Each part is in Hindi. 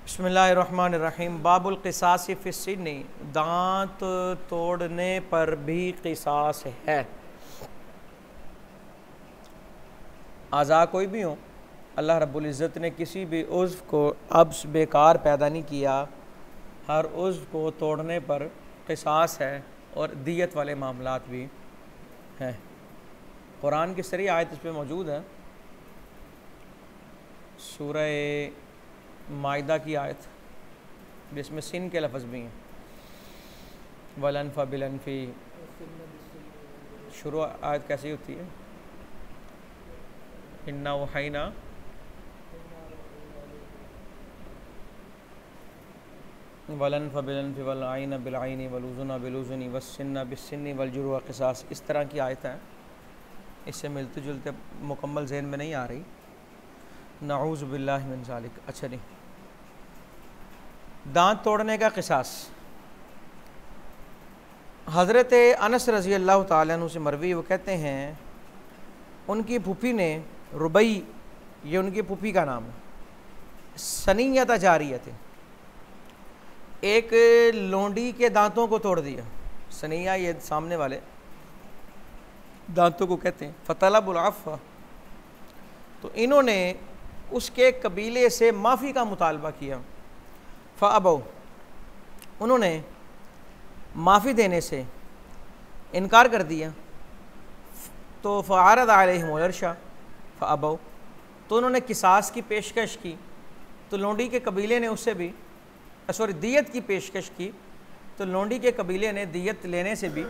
बिस्मिल्लाहिर्रहमानिर्रहीम। बाबुल क़िसास फ़ी सिन्नी, दांत तोड़ने पर भी क़िसास है। आज़ा कोई भी हो, अल्लाह रब्बुल इज़्ज़त ने किसी भी उज़्व को अब्स बेकार पैदा नहीं किया। हर उज़्व को तोड़ने पर क़िसास है और दियत वाले मामलात भी हैं। कुरान की सरी आयत इस पर मौजूद है, सूरह माइदा की आयत, जिसमें सिन के लफ्ज़ भी हैं। वलनफ़ा बिलनफ़ी, शुरू आयत कैसी होती है? इन्ना वहैना वलनफ़ा बिलनफ़ी वलआइन बिलआइनी वलुज़ुना बिलुज़ुनी वस्सिन्ना बिस्सिन्नी वलजुरूह क़िसास। इस तरह की आयत है, इससे मिलते जुलते मुकम्मल ज़हन में नहीं आ रही। नऊज़ु बिल्लाहि मिन ज़ालिक। अच्छा नहीं, दांत तोड़ने का क़िसास। हज़रत अनस रज़ी अल्लाह ताला अन्हु से मरवी, वो कहते हैं उनकी फूफी ने, रुबई ये उनकी फूफी का नाम है, सनीयत जारियत, एक लोंडी के दांतों को तोड़ दिया। सनिया ये सामने वाले दांतों को कहते हैं। फ़तलबुल अफ़्व, तो इन्होंने उसके कबीले से माफ़ी का मुतालबा किया। फ़अबौ, उन्होंने माफ़ी देने से इनकार कर दिया। तो फ़अरद अलैहिमुल अर्शा फ़अबौ, तो उन्होंने किसास की पेशकश की, तो लोंडी के कबीले ने उससे भी दियत की पेशकश की, तो लोंडी के कबीले ने दियत लेने से भी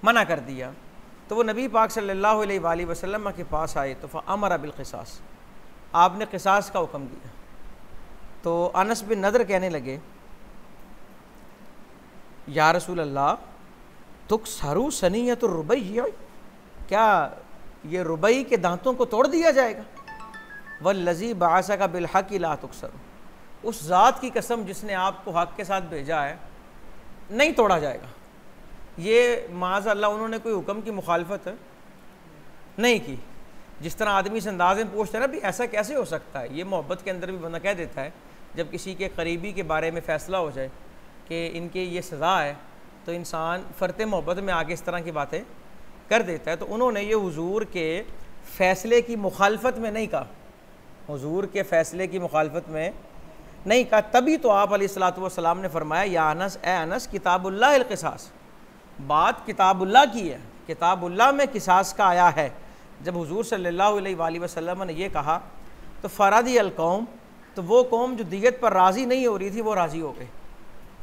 मना कर दिया। तो वो नबी पाक सल्लल्लाहु अलैहि वसल्लम के पास आए, तो फ़अमर बिल क़िसास, आपने क़िसास का हुक्म दिया। तो अनस बिन नदर कहने लगे, या रसूल अल्लाह, तुक्सरू सनीयत रुबई, क्या ये रुबई के दांतों को तोड़ दिया जाएगा? वल्लज़ी बअसका बिलहक़ ला तुक्सरू, उस ज़ात की कसम जिसने आपको हक़ के साथ भेजा है, नहीं तोड़ा जाएगा। ये माज़अल्लाह उन्होंने कोई हुक्म की मुखालफत नहीं की। जिस तरह आदमी इस अंदाज़ में पूछता है ना, भी ऐसा कैसे हो सकता है, ये मोहब्बत के अंदर भी बंदा कह देता है, जब किसी के करीबी के बारे में फ़ैसला हो जाए कि इनके ये सज़ा है, तो इंसान फ़रते मोहब्बत में आगे इस तरह की बातें कर देता है। तो उन्होंने ये हुजूर के फ़ैसले की मुखालफत में नहीं कहा, हुजूर के फ़ैसले की मुखालफत में नहीं कहा। तभी तो आप अलैहिस्सलातु वस्सलाम ने फरमाया, या अनस, ए अनस, किताबुल्लाहिल क़िसास, बात किताबुल्लाह की है, किताबुल्लाह में क़िसास का आया है। जब हुजूर सल्लल्लाहु अलैहि वसल्लम ने यह कहा, तो फ़रादी अल कौम, तो वो कौम जो दियत पर राज़ी नहीं हो रही थी, वो राज़ी हो गए।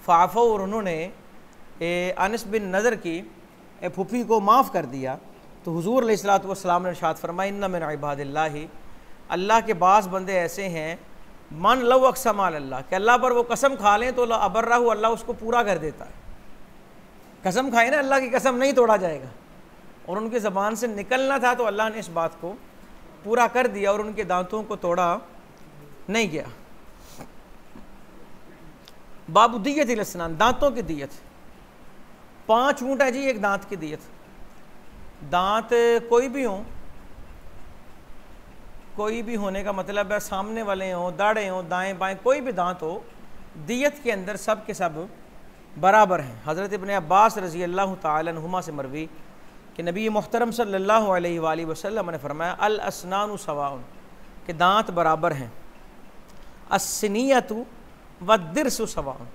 फ़ाफ़ो, और उन्होंने अनस बिन नज़र की फूफी को माफ़ कर दिया। तो हुजूर अलैहिस्सलातु वस्सलाम ने इरशाद फरमाया, इन्ना मिन इबादिल्लाहि, अल्लाह के बाज़ बंदे ऐसे हैं, मन लव अक़सम अल्लाह, कि अल्लाह पर वो कसम खा लें तो अबर्रहु, अल्लाह उसको पूरा कर देता है। कसम खाए ना, अल्लाह की कसम नहीं तोड़ा जाएगा, और उनकी ज़बान से निकलना था तो अल्लाह ने इस बात को पूरा कर दिया और उनके दांतों को तोड़ा नहीं गया। बाबू दियत इलस्नान, दांतों की दियत। 5 ऊँट है जी एक दांत की दियत। दांत कोई भी हो, कोई भी होने का मतलब है सामने वाले हों, दाढ़े हों, दाएं बाएं, कोई भी दांत हो, दियत के अंदर सब के सब बराबर हैं। हज़रत इब्न अब्बास रज़ी अल्लाह ताला अन्हुमा से मरवी कि नबी मुहतरम सल्लल्लाहु अलैहि वसल्लम ने फरमाया, अल अस्नानु सवाउन, कि दांत बराबर हैं। अस्सनियतु वद्दिर्सु सवाउन,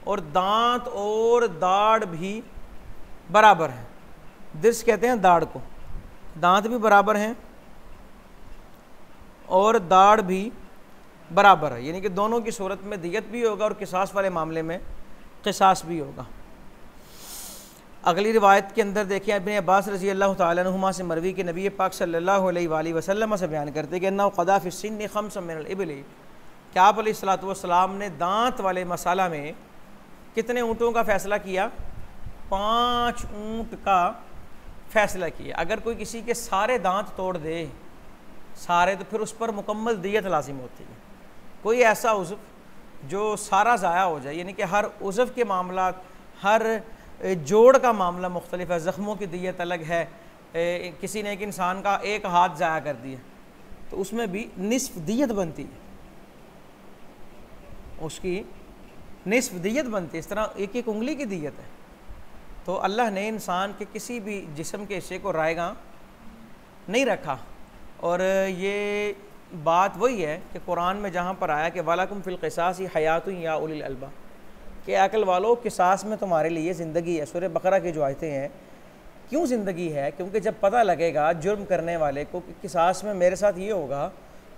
और दांत और दाढ़ भी बराबर हैं। दिर्स कहते हैं दाढ़ को, दांत भी बराबर हैं और दाढ़ भी बराबर है, यानी कि दोनों की सूरत में दियत भी होगा और क़िसास वाले मामले में क़िसास भी होगा। अगली रिवायत के अंदर देखिए, इब्न अब्बास रज़ी अल्लाह ताला अन्हुमा से मरवी के नबी पाक सल्लल्लाहु अलैहि वसल्लम से बयान करते कि अन्नहु क़दा फ़ी सिन्नि ख़म्सन मिनल इब्ली, कि आप अलैहिस्सलातु वस्सलाम ने दांत वाले मसाला में कितने ऊँटों का फ़ैसला किया? 5 ऊँट का फ़ैसला किया। अगर कोई किसी के सारे दांत तोड़ दे, सारे, तो फिर उस पर मुकम्मल दियत लाजिम होती है। कोई ऐसा उज़्व जो सारा ज़ाया हो जाए, यानी कि हर उज़्व के मामला, हर जोड़ का मामला मुख्तलिफ है, ज़ख्मों की दियत अलग है, किसी ने एक इंसान का एक हाथ ज़ाया कर दिया, तो उसमें भी निस्फ दियत बनती है। उसकी निस्फ दियत बनती है। इस तरह एक एक उंगली की दियत है। तो अल्लाह ने इंसान के किसी भी जिस्म के हिस्से को रायगा नहीं रखा। और ये बात वही है कि कुरान में जहाँ पर आया कि वलकुम फिल क़िसासी हयातुन या उलिल अलबाब, कि अकल वालों किसास में तुम्हारे लिए ज़िंदगी है। सूरह बकरा की जो आयतें हैं, क्यों ज़िंदगी है? क्योंकि जब पता लगेगा जुर्म करने वाले को कि किसास में मेरे साथ ये होगा,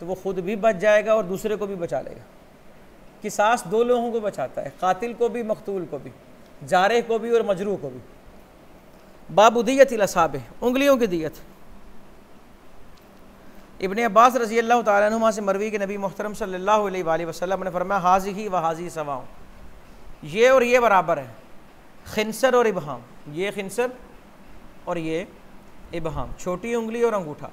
तो वो ख़ुद भी बच जाएगा और दूसरे को भी बचा लेगा। किसास दो लोगों को बचाता है, कातिल को भी, मकतूल को भी, जारे को भी और मजरूह को भी। बाबु दियतिल असाबे, उंगलियों की दियत। इब्ने अब्बास रज़ी अल्लाह तआला अन्हुमा से मरवी के नबी मुहतरम सल्लल्लाहु अलैहि वसल्लम ने फरमाया हाज़िही व हाज़ी सवाओ, ये और ये बराबर है। खिंसर और इबहाम, ये खिंसर और ये इबहाम, छोटी उंगली और अंगूठा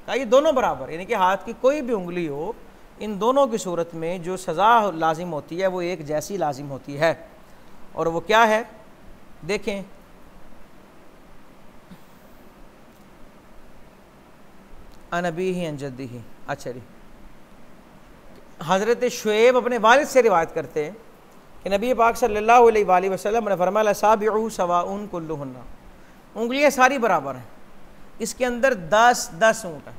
का ये दोनों बराबर, यानी कि हाथ की कोई भी उंगली हो, इन दोनों की सूरत में जो सज़ा लाजिम होती है वो एक जैसी लाजिम होती है। और वो क्या है? देखें, अनबी ही अनजद्दी ही। अच्छा जी, हज़रत शुएब अपने वालिद से रिवायत करते हैं कि नबी पाक सल्लल्लाहु अलैहि वसल्लम ने फरमाया असाबिउ सवाउन कुल्लुहुन्ना, उंगलियां सारी बराबर हैं। इसके अंदर 10 ऊँट हैं,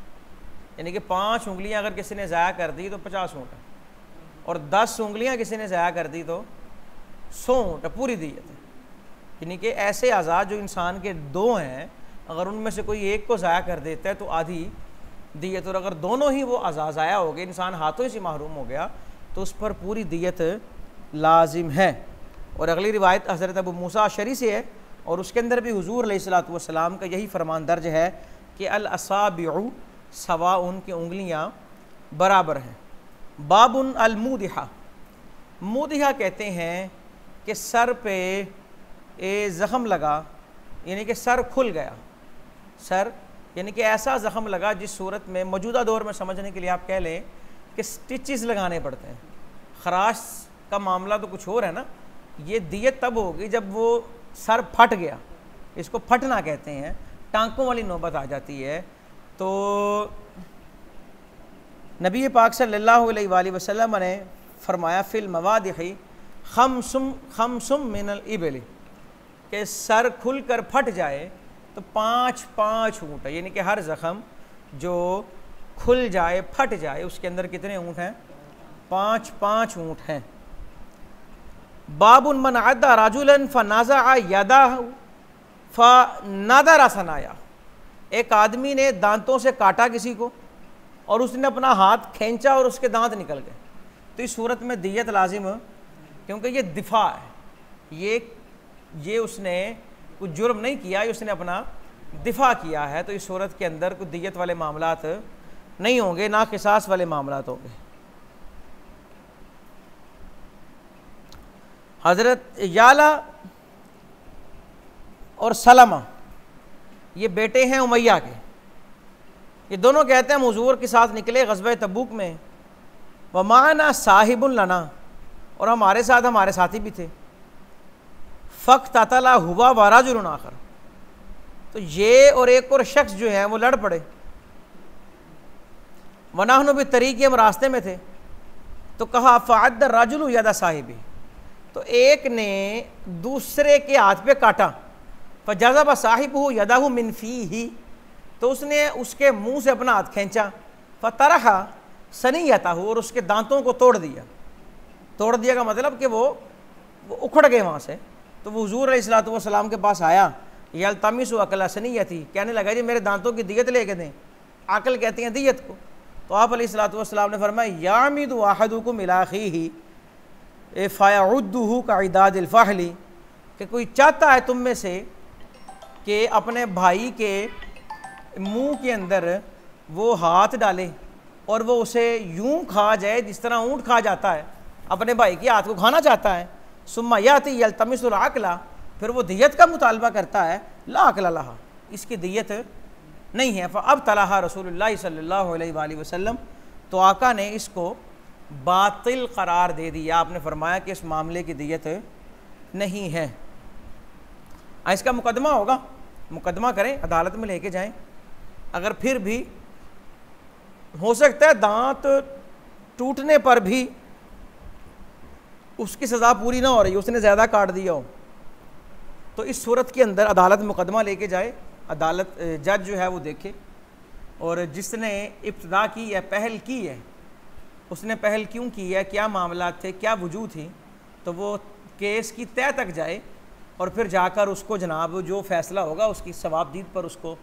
यानी कि 5 उंगलियां अगर किसी ने ज़ाया कर दी तो 50 ऊँट है, और 10 उंगलियां किसी ने ज़ाया कर दी तो 100 ऊँट है, पूरी दियत है। यानी कि ऐसे आज़ाद जो इंसान के 2 हैं, अगर उनमें से कोई एक को ज़ाया कर देता है तो आधी दियत, और अगर दोनों ही वो आज़ाद ज़ाया हो गए, इंसान हाथों से महरूम हो गया, तो उस पर पूरी दियत लाजिम है। और अगली रिवायत हज़रत अबू मूसा अशरी से है, और उसके अंदर भी हुज़ूर अलैहिस्सलातु वस्सलाम का यही फरमान दर्ज है कि अल असाबिउ सवा, उनकी उंगलियां बराबर हैं। बाबुन अल मूदिहा, मूदिहा कहते हैं कि सर पे ज़ख़म लगा, यानी कि सर खुल गया। सर यानी कि ऐसा ज़ख़म लगा जिस सूरत में मौजूदा दौर में समझने के लिए आप कह लें कि स्टिचेस लगाने पड़ते हैं। खराश का मामला तो कुछ और है ना, ये दियत तब होगी जब वो सर फट गया, इसको फटना कहते हैं, टांकों वाली नौबत आ जाती है। तो नबी पाक सल्लल्लाहु अलैहि वसल्लम ने फरमाया फिल मवादिही खमसुम मिनल इबली, कि सर खुल कर फट जाए तो 5 ऊँट है, यानी कि हर ज़ख़म जो खुल जाए, फट जाए, उसके अंदर कितने ऊँट हैं? 5 ऊँट हैं। बाबुन मन अद्दा राजुलन फनाज़ा यदाहु फनदरा सनाया, एक आदमी ने दांतों से काटा किसी को और उसने अपना हाथ खींचा और उसके दांत निकल गए, तो इस सूरत में दियत लाजिम, क्योंकि ये दिफा है, ये उसने कुछ जुर्म नहीं किया, उसने अपना दिफा किया है, तो इस सूरत के अंदर कुछ दियत वाले मामलात नहीं होंगे, ना किसास वाले मामलात होंगे। हज़रत याला और सलमा ये बेटे हैं उमैया के, ये दोनों कहते हैं हम हुजूर के साथ निकले ग़ज़वा तबूक में, व माना साहिबुन लना, और हमारे साथ हमारे साथी भी थे, फ़क्त तला हुआ व रजुलन आखर, तो ये और एक और शख्स जो है वो लड़ पड़े। वनाहनु भी तरीक़े, हम रास्ते में थे, तो कहा फ़अद्द रजुलु यदा साहिबी, तो एक ने दूसरे के हाथ पे काटा, फ़जज़ब साहिबहु यदहु मिन फ़ीही, तो उसने उसके मुंह से अपना हाथ खींचा, फ़तरहा सनियतहु, और उसके दांतों को तोड़ दिया। तोड़ दिया का मतलब कि वो उखड़ गए वहाँ से। तो वो हुज़ूर अलैहिस्सलातु वस्सलाम के पास आया, यल्तमिसु अकला सनियती, कहने लगा जी मेरे दांतों की दियत लेके दें। अकल कहती हैं दियत को। तो आप अलैहिस्सलातु वस्सलाम ने फरमाया यामिदु अहदुकुम इला अखीही फ़यउद्दुहु कइदादिल फ़हली, कि कोई चाहता है तुम में से कि अपने भाई के मुंह के अंदर वो हाथ डाले और वो उसे यूं खा जाए जिस तरह ऊँट खा जाता है, अपने भाई के हाथ को खाना चाहता है। सुम्मा याती यल्तमिसुल अक़ला, फिर वो दियत का मुतालबा करता है, ला अक़ला लहा, इसकी दियत नहीं है। अब तलाहा रसूलुल्लाह सल्लल्लाहु अलैहि वसल्लम, तो आका ने इसको बातिल करार दे दिया। आपने फरमाया कि इस मामले की दियत नहीं है। इसका मुकदमा होगा, मुकदमा करें, अदालत में लेके जाएं। अगर फिर भी हो सकता है दांत टूटने पर भी उसकी सज़ा पूरी ना हो रही, उसने ज़्यादा काट दिया हो, तो इस सूरत के अंदर अदालत मुकदमा लेके जाए, अदालत जज जो है वो देखे, और जिसने इब्तिदा की है, पहल की है, उसने पहल क्यों की है, क्या मामला थे, क्या वजूह थी, तो वो केस की तह तक जाए और फिर जाकर उसको जनाब जो फ़ैसला होगा उसकी सवाबदीद पर उसको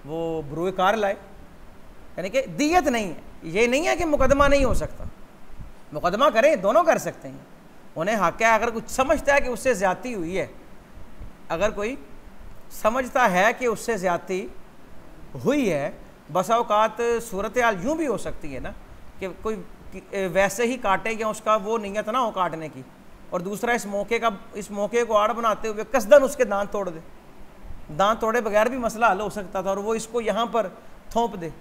वो बरूए कार लाए। यानी कि दियत नहीं है, ये नहीं है कि मुकदमा नहीं हो सकता, मुकदमा करें, दोनों कर सकते हैं, उन्हें हक़ है। अगर कुछ समझता है कि उससे ज़्यादती हुई है, अगर कोई समझता है कि उससे ज़्यादती हुई है, बसा औकात सूरत हाल यूँ भी हो सकती है ना कि कोई वैसे ही काटे या उसका वो नीयत ना हो काटने की, और दूसरा इस मौके को आड़ बनाते हुए कसदन उसके दांत तोड़ दे, दांत तोड़े बगैर भी मसला हल हो सकता था, और वो इसको यहाँ पर थोप दे।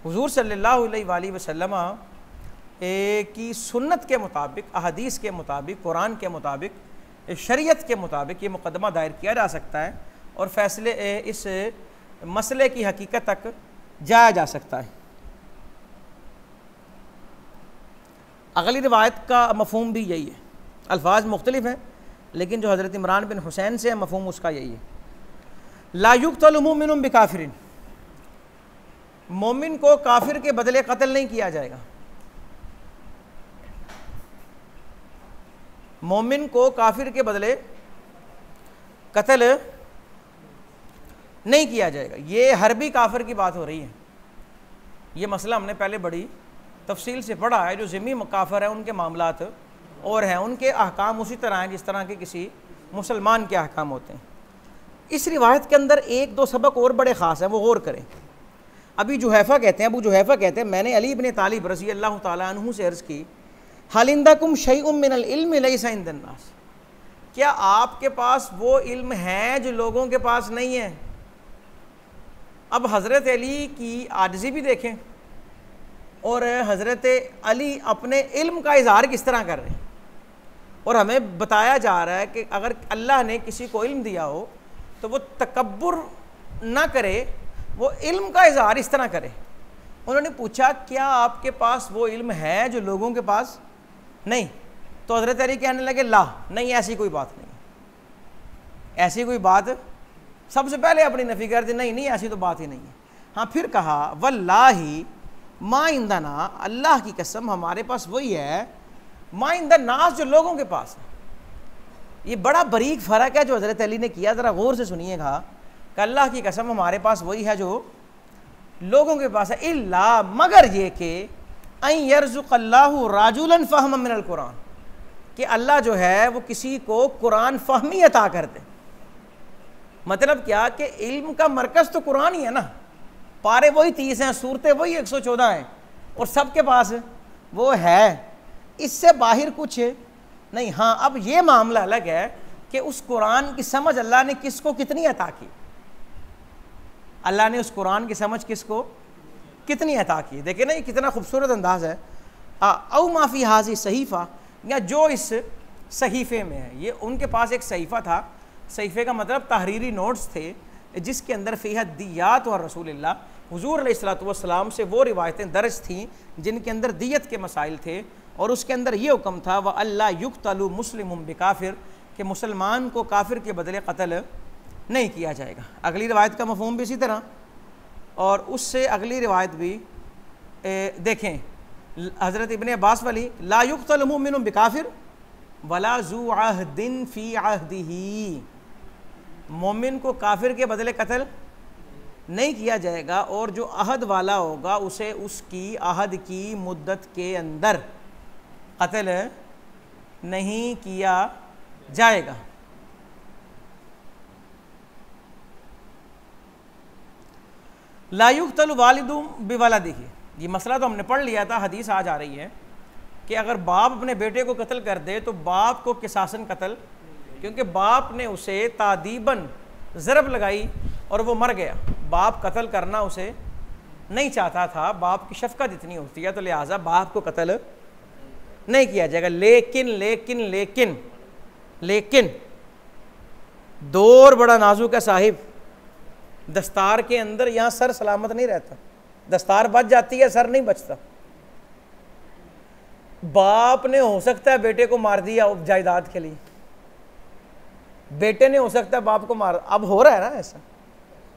हुजूर सल्लल्लाहु अलैहि वसल्लम की सुन्नत के मुताबिक, अहदीस के मुताबिक, कुरान के मुताबिक, शरीयत के मुताबिक ये मुकदमा दायर किया जा सकता है और फैसले इस मसले की हकीकत तक जाया जा सकता है। अगली रिवायत का मफहूम भी यही है, अल्फाज मुख्तलिफ हैं, लेकिन जो हज़रत इमरान बिन हुसैन से है मफहूम उसका यही है। ला युक़्तलु मुमिनुन बिकाफिरिन, मोमिन को काफिर के बदले कत्ल नहीं किया जाएगा, मोमिन को काफिर के बदले कत्ल नहीं किया जाएगा। ये हरबी काफिर की बात हो रही है, ये मसला हमने पहले बड़ी तफसील से पढ़ा है। जो ज़िम्मी काफिर है उनके मामलात और हैं, उनके अहकाम उसी तरह हैं जिस तरह के किसी मुसलमान के अहकाम होते हैं। इस रिवायत के अंदर एक दो सबक और बड़े ख़ास हैं, वो गौर करें। अभी जुहैफ़ा कहते हैं, अबू जुहैफ़ा कहते हैं, मैंने अली इब्न तालिब रज़ी अल्लाह तआला अन्हु से अर्ज़ की, हल इंदकुम शैउम मिनल इल्म लैसा इंदन नास, क्या आपके पास वो इल्म है जो लोगों के पास नहीं है। अब हज़रत अली की आजिज़ी भी देखें और हज़रत अली अपने इल्म का इज़हार किस तरह कर रहे हैं, और हमें बताया जा रहा है कि अगर अल्लाह ने किसी को इल्म दिया हो तो वो तकब्बुर ना करे, वो इल्म का इज़हार इस तरह करे। उन्होंने पूछा क्या आपके पास वो इल्म है जो लोगों के पास नहीं, तो हज़रत अली कहने लगे ला, नहीं ऐसी कोई बात नहीं, ऐसी कोई बात, सबसे पहले अपनी नफ़ी कर दी, नहीं नहीं ऐसी तो बात ही नहीं है। हाँ, फिर कहा वल्लाही मा इंदना, अल्लाह की कसम हमारे पास वही है, मा इंदन नास, जो लोगों के पास है। ये बड़ा बरीक फ़र्क है जो हज़रत अली ने किया, ज़रा गौर से सुनिएगा कि अल्लाह की कसम हमारे पास वही है जो लोगों के पास है, इल्ला, मगर ये कि अन यरज़ुक़ल्लाहु राजुलन फ़हमन मिनल कुरान, कि अल्लाह जो है वो किसी को कुरान फ़हमी अता कर दे। मतलब क्या कि इल्म का मरकज़ तो कुरान ही है ना, पारे वही 30 हैं, सूरतें वही 114 हैं, और सबके पास वो है, इससे बाहर कुछ नहीं। हाँ, अब ये मामला अलग है कि उस कुरान की समझ अल्लाह ने किसको कितनी अता की, अल्लाह ने उस कुरान की समझ किसको कितनी अता की। देखिए ना, ये कितना खूबसूरत अंदाज है। औ माफ़ी हाजी सहीफ़ा, या जो इस सहीफ़े में है, ये उनके पास एक सहीफ़ा था, सहीफ़े का मतलब तहरीरी नोट्स थे जिसके अंदर फ़ीहद्दियात और रसूलुल्लाह हुज़ूर अलैहिस्सलातु वस्सलाम से वो रिवायतें दर्ज थीं जिनके अंदर दियत के मसाइल थे, और उसके अंदर ये हुक्म था व अल्ला युक़्तलु मुस्लिमुन बिकाफ़िर, कि मुसलमान को काफिर के बदले कत्ल नहीं किया जाएगा। अगली रिवायत का मफ़हूम भी इसी तरह, और उससे अगली रिवायत भी देखें, हज़रत इब्ने अब्बास वाली, ला युक़्तलु मुमिनुन बिकाफ़िर वला ज़ू अहदिन फ़ी अहदिही, मोमिन को काफिर के बदले कत्ल नहीं किया जाएगा, और जो अहद वाला होगा उसे उसकी अहद की मुद्दत के अंदर कत्ल नहीं किया जाएगा। ला युक़्तलु वालिदु बिवलदिही, ये मसला तो हमने पढ़ लिया था, हदीस आज आ रही है कि अगर बाप अपने बेटे को कत्ल कर दे तो बाप को किसासन कत्ल, क्योंकि बाप ने उसे तादीबन ज़रब लगाई और वो मर गया। बाप कत्ल करना उसे नहीं चाहता था, बाप की शफ़क़त इतनी होती है, तो लिहाजा बाप को कत्ल नहीं किया जाएगा। लेकिन लेकिन लेकिन लेकिन दौर बड़ा नाजुक है साहिब, दस्तार के अंदर यहाँ सर सलामत नहीं रहता, दस्तार बच जाती है, सर नहीं बचता। बाप ने हो सकता है बेटे को मार दिया जायदाद के लिए, बेटे ने हो सकता है बाप को मार, अब हो रहा है ना ऐसा,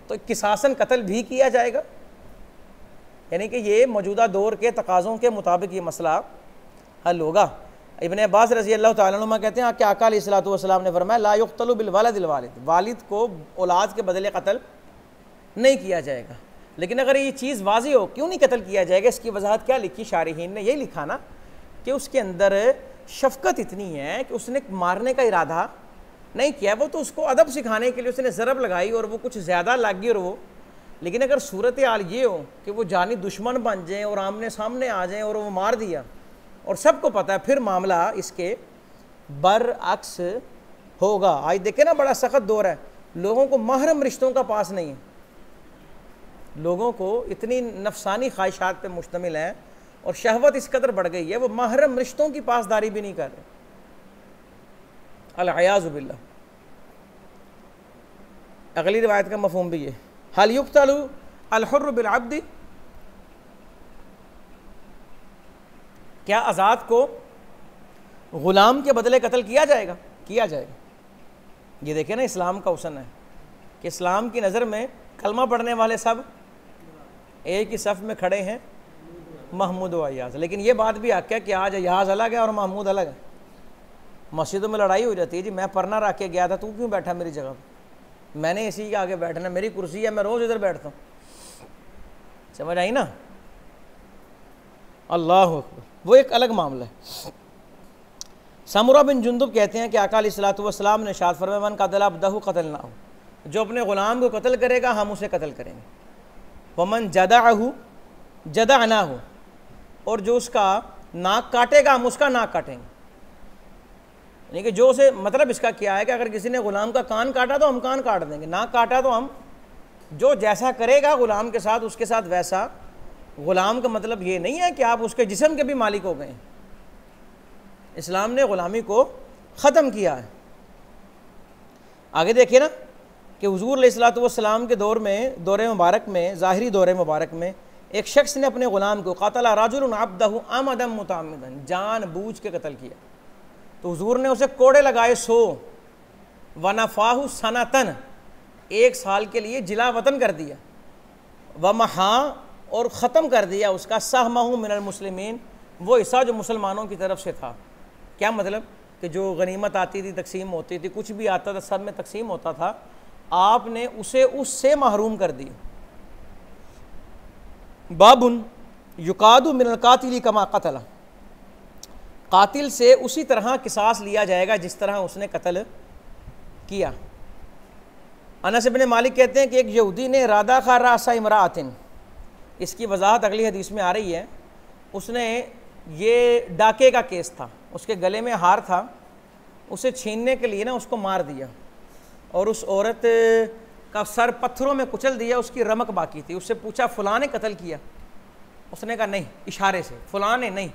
तो किसासन कत्ल भी किया जाएगा। यानी कि ये मौजूदा दौर के तकाज़ों के मुताबिक ये मसला हल होगा। इब्ने अब्बास रज़ी अल्लाह तआला अन्हुमा कहते हैं कि आका अलैहिस्सलातु वस्सलाम ने फरमाया ला युक़्तलु बिल वलदिल वालिद, वालिद को औलाद के बदले कत्ल नहीं किया जाएगा। लेकिन अगर ये चीज़ वाज़ी हो क्यों नहीं कत्ल किया जाएगा, इसकी वजाहत क्या लिखी शारिहीन ने, यही लिखा ना कि उसके अंदर शफ़क़त इतनी है कि उसने मारने का इरादा नहीं किया, वो तो उसको अदब सिखाने के लिए उसने ज़रब लगाई और वो कुछ ज़्यादा लग गई और वो, लेकिन अगर सूरत हाल ये हो कि वो जानी दुश्मन बन जाएँ और आमने सामने आ जाएँ और वो मार दिया और सबको पता है, फिर मामला इसके बरअक्स होगा। आज देखे ना बड़ा सख्त दौर है, लोगों को महरम रिश्तों का पास नहीं है, लोगों को इतनी नफसानी ख्वाहिशात पे मुश्तमिल है और शहवत इस कदर बढ़ गई है वो महरम रिश्तों की पासदारी भी नहीं कर रहे। अल-अयाज़ु बिल्लाह। अगली रिवायत का मफ़हूम भी है, हल युक़्तलु अल-हुर्र बिल अब्द, क्या आज़ाद को ग़ुलाम के बदले कत्ल किया जाएगा? किया जाएगा। ये देखें ना इस्लाम का हुस्न है कि इस्लाम की नज़र में कलमा पढ़ने वाले सब एक ही सफ़ में खड़े हैं, महमूद व अय्याज़। लेकिन ये बात भी हक़ है कि आज अय्याज़ अलग है और महमूद अलग है। मस्जिदों में लड़ाई हो जाती है, जी मैं परना रख के गया था, तू क्यों बैठा मेरी जगह पर, मैंने इसी के आगे बैठना, मेरी कुर्सी है, मैं रोज़ इधर बैठता हूँ। समझ आई ना? अल्लाह अकबर, वो एक अलग मामला है। समुरा बिन जुंदुब कहते हैं कि आका अलैहिस्सलातु वस्सलाम ने इरशाद फरमाया मन क़तल अब्दहु क़तलनाहु, जो अपने ग़ुलाम को कत्ल करेगा हम उसे कत्ल करेंगे। वमन जदअहु जदअनाहु, और जो उसका नाक काटेगा हम उसका नाक काटेंगे। यानी कि जो उसे, मतलब इसका क्या है कि अगर किसी ने ग़ुलाम का कान काटा तो हम कान काट देंगे, नाक काटा तो हम, जो जैसा करेगा ग़ुलाम के साथ उसके साथ वैसा। ग़ुलाम का मतलब ये नहीं है कि आप उसके जिस्म के भी मालिक हो गए। इस्लाम ने ग़ुलामी को ख़त्म किया है। आगे देखिए ना कि हुज़ूर अलैहिस्सलातु वस्सलाम के दौर में, दौरे मुबारक में, ज़ाहिरी दौरे मुबारक में एक शख्स ने अपने ग़ुलाम को क़तला रजुलन अब्दहु अमदन मुतअम्मिदन, जान बूझ के कत्ल किया। तो हुज़ूर ने उसे कोड़े लगाए 100, वनफ़ाहु सनतन, 1 साल के लिए जिला वतन कर दिया। वमहा, और ख़त्म कर दिया उसका सहमहु मिनल मुस्लिमीन, वो हिस्सा जो मुसलमानों की तरफ से था। क्या मतलब कि जो गनीमत आती थी, तकसीम होती थी, कुछ भी आता था सब में तकसीम होता था, आपने उसे उससे महरूम कर दिया। बाबुन युकादु मिनल कातिली कमा कतला, कातिल से उसी तरह किसास लिया जाएगा जिस तरह उसने कत्ल किया। अनस इब्न मालिक कहते हैं कि एक यहूदी ने रादा खा रासा इमरातिन, इसकी वजाहत अगली हदीस में आ रही है। उसने, ये डाके का केस था, उसके गले में हार था, उसे छीनने के लिए ना उसको मार दिया और उस औरत का सर पत्थरों में कुचल दिया, उसकी रमक बाकी थी। उससे पूछा फ़लाँ ने कत्ल किया? उसने कहा नहीं, इशारे से, फ़लाँ ने नहीं।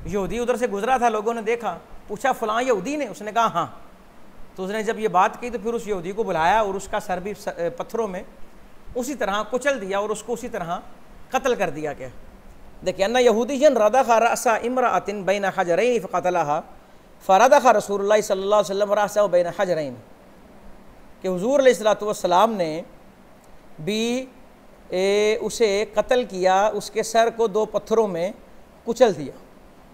यहूदी उधर से गुजरा था, लोगों ने देखा, पूछा फ़लाँ यहूदी ने? उसने कहा हाँ। तो उसने जब ये बात की तो फिर उस यहूदी को बुलाया और उसका सर भी पत्थरों में उसी तरह कुचल दिया और उसको उसी तरह कत्ल कर दिया गया। देखिए अन्ना यहूदियन रदख़ रअसा इम्रअतिन बैन हजरैन फ़क़तलहा फ़रदख़ रसूलुल्लाह सल्लल्लाहु अलैहि वसल्लम रअसहु बैन हजरैन, कि हुज़ूर अलैहिस्सलातु वस्सलाम ने भी उसे कत्ल किया, उसके सर को 2 पत्थरों में कुचल दिया।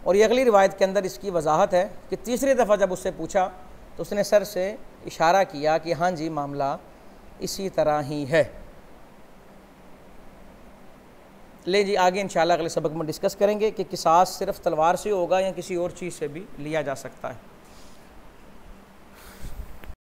और ये अगली रिवायत के अंदर इसकी वजाहत है कि तीसरी दफ़ा जब उससे पूछा तो उसने सर से इशारा किया कि हाँ जी मामला इसी तरह ही है। ले जी आगे इंशाअल्लाह अगले सबक में डिस्कस करेंगे कि किसास सिर्फ तलवार से होगा या किसी और चीज़ से भी लिया जा सकता है।